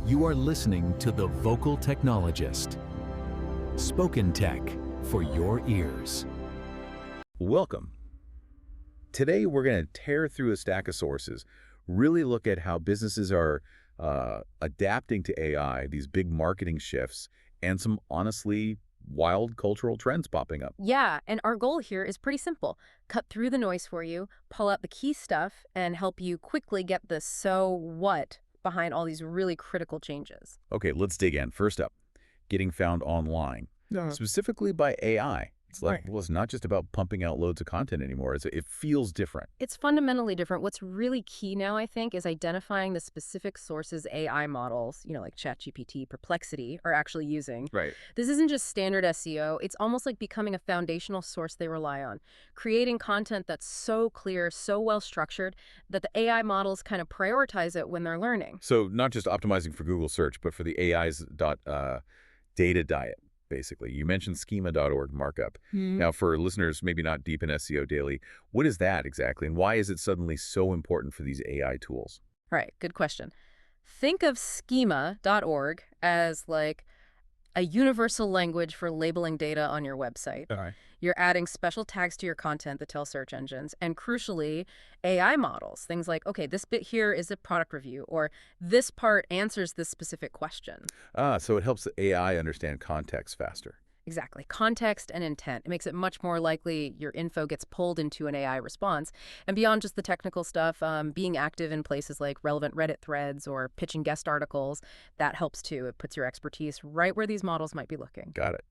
You are listening to The Vocal Technologist. Spoken tech for your ears. Welcome. Today we're going to tear through a stack of sources, really look at how businesses are adapting to AI, these big marketing shifts, and some honestly wild cultural trends popping up. Yeah, and our goal here is pretty simple. Cut through the noise for you, pull out the key stuff, and help you quickly get the so what behind all these really critical changes. Okay, let's dig in. First up, getting found online, specifically by AI. It's like, Right. well, it's not just about pumping out loads of content anymore. It feels different. It's fundamentally different. What's really key now, I think, is identifying the specific sources AI models, like ChatGPT, Perplexity, are actually using. Right. This isn't just standard SEO. It's almost like becoming a foundational source they rely on, creating content that's so clear, so well structured, that the AI models kind of prioritize it when they're learning. So not just optimizing for Google search, but for the AI's data diet, basically. You mentioned schema.org markup. Now, for listeners maybe not deep in SEO daily, what is that exactly, and why is it suddenly so important for these AI tools? Right, good question. Think of schema.org as like a universal language for labeling data on your website. All right. You're adding special tags to your content that tell search engines, and crucially, AI models. Things like, okay, this bit here is a product review, or this part answers this specific question. So it helps the AI understand context faster. Exactly. Context and intent. It makes it much more likely your info gets pulled into an AI response. And beyond just the technical stuff, being active in places like relevant Reddit threads or pitching guest articles, that helps too. It puts your expertise right where these models might be looking. Got it.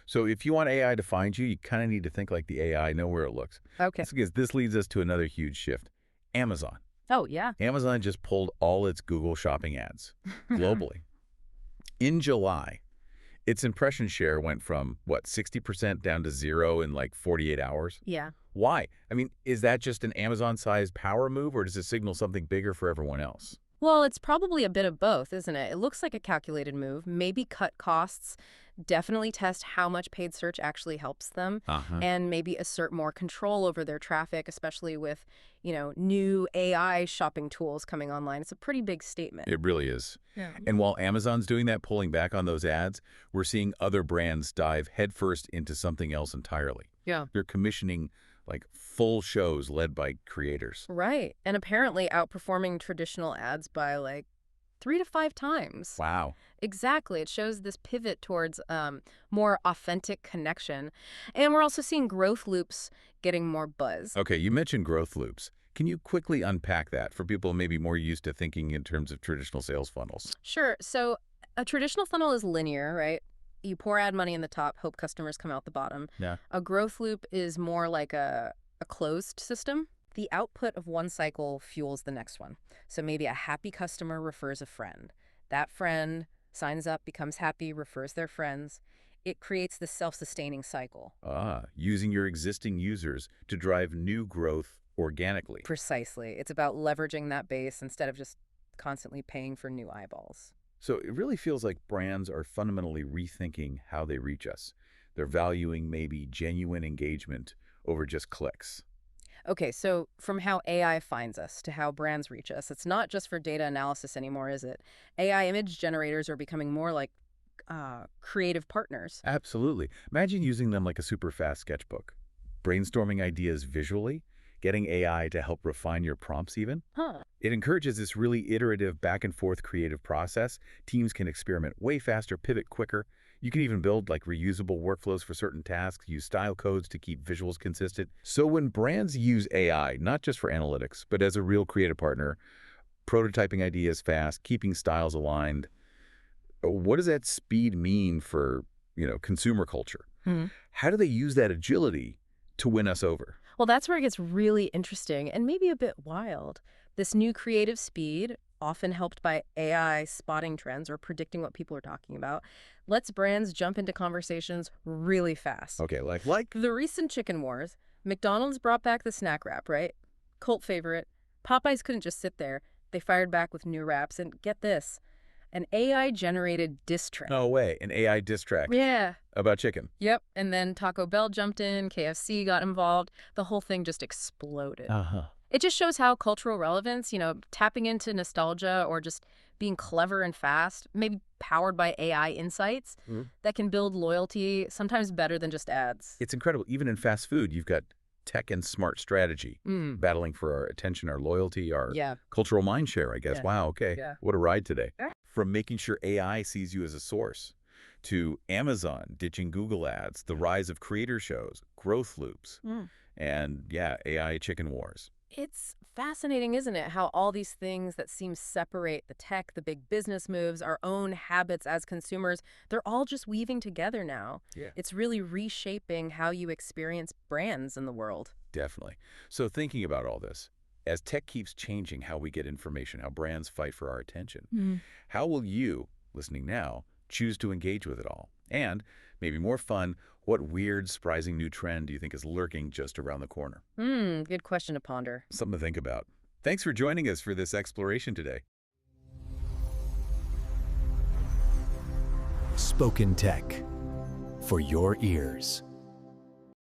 So if you want AI to find you, you kind of need to think like the AI, know where it looks. Okay. This leads us to another huge shift. Amazon. Oh, yeah. Amazon just pulled all its Google shopping ads globally. In July, its impression share went from, 60% down to 0 in like 48 hours? Yeah. Why? I mean, is that just an Amazon-sized power move, or does it signal something bigger for everyone else? Well, it's probably a bit of both, isn't it? It looks like a calculated move. Maybe cut costs, definitely test how much paid search actually helps them, and maybe assert more control over their traffic, especially with, new AI shopping tools coming online. It's a pretty big statement. It really is. Yeah. And while Amazon's doing that, pulling back on those ads, we're seeing other brands dive headfirst into something else entirely. Yeah. They're commissioning like full shows led by creators. Right. And apparently outperforming traditional ads by like 3 to 5 times. Wow. Exactly. It shows this pivot towards more authentic connection. And we're also seeing growth loops getting more buzz. Okay, you mentioned growth loops. Can you quickly unpack that for people maybe more used to thinking in terms of traditional sales funnels? Sure. So a traditional funnel is linear, right? You pour ad money in the top, hope customers come out the bottom. Yeah. A growth loop is more like a closed system. The output of one cycle fuels the next one. So maybe a happy customer refers a friend. That friend signs up, becomes happy, refers their friends. It creates this self-sustaining cycle. Using your existing users to drive new growth organically. Precisely. It's about leveraging that base instead of just constantly paying for new eyeballs. So it really feels like brands are fundamentally rethinking how they reach us. They're valuing maybe genuine engagement over just clicks. Okay, so from how AI finds us to how brands reach us, it's not just for data analysis anymore, is it? AI image generators are becoming more like creative partners. Absolutely. Imagine using them like a super fast sketchbook. Brainstorming ideas visually, getting AI to help refine your prompts even. Huh. It encourages this really iterative back and forth creative process. Teams can experiment way faster, pivot quicker. You can even build like reusable workflows for certain tasks, use style codes to keep visuals consistent. So when brands use AI, not just for analytics, but as a real creative partner, prototyping ideas fast, keeping styles aligned, what does that speed mean for, consumer culture? How do they use that agility to win us over? Well, that's where it gets really interesting and maybe a bit wild. This new creative speed, often helped by AI spotting trends or predicting what people are talking about, lets brands jump into conversations really fast. Okay, like The recent chicken wars, McDonald's brought back the snack wrap, right? Cult favorite. Popeyes couldn't just sit there. They fired back with new wraps, and get this, an AI-generated diss track. no way, an AI diss track Yeah. about chicken. Yep. And then Taco Bell jumped in, KFC got involved. The whole thing just exploded. It just shows how cultural relevance, tapping into nostalgia or just being clever and fast, maybe powered by AI insights that can build loyalty, sometimes better than just ads. It's incredible. Even in fast food, you've got tech and smart strategy battling for our attention, our loyalty, our cultural mind share, I guess. Yeah. Wow, okay. Yeah. What a ride today. Yeah. From making sure AI sees you as a source, to Amazon ditching Google ads, the rise of creator shows, growth loops, and AI chicken wars. It's fascinating, isn't it, how all these things that seem separate the tech, the big business moves, our own habits as consumers, they're all just weaving together now. Yeah. It's really reshaping how you experience brands in the world. Definitely. So thinking about all this, as tech keeps changing how we get information, how brands fight for our attention, how will you, listening now, choose to engage with it all? And, maybe more fun, what weird, surprising new trend do you think is lurking just around the corner? Good question to ponder. Something to think about. Thanks for joining us for this exploration today. Spoken Tech for your ears.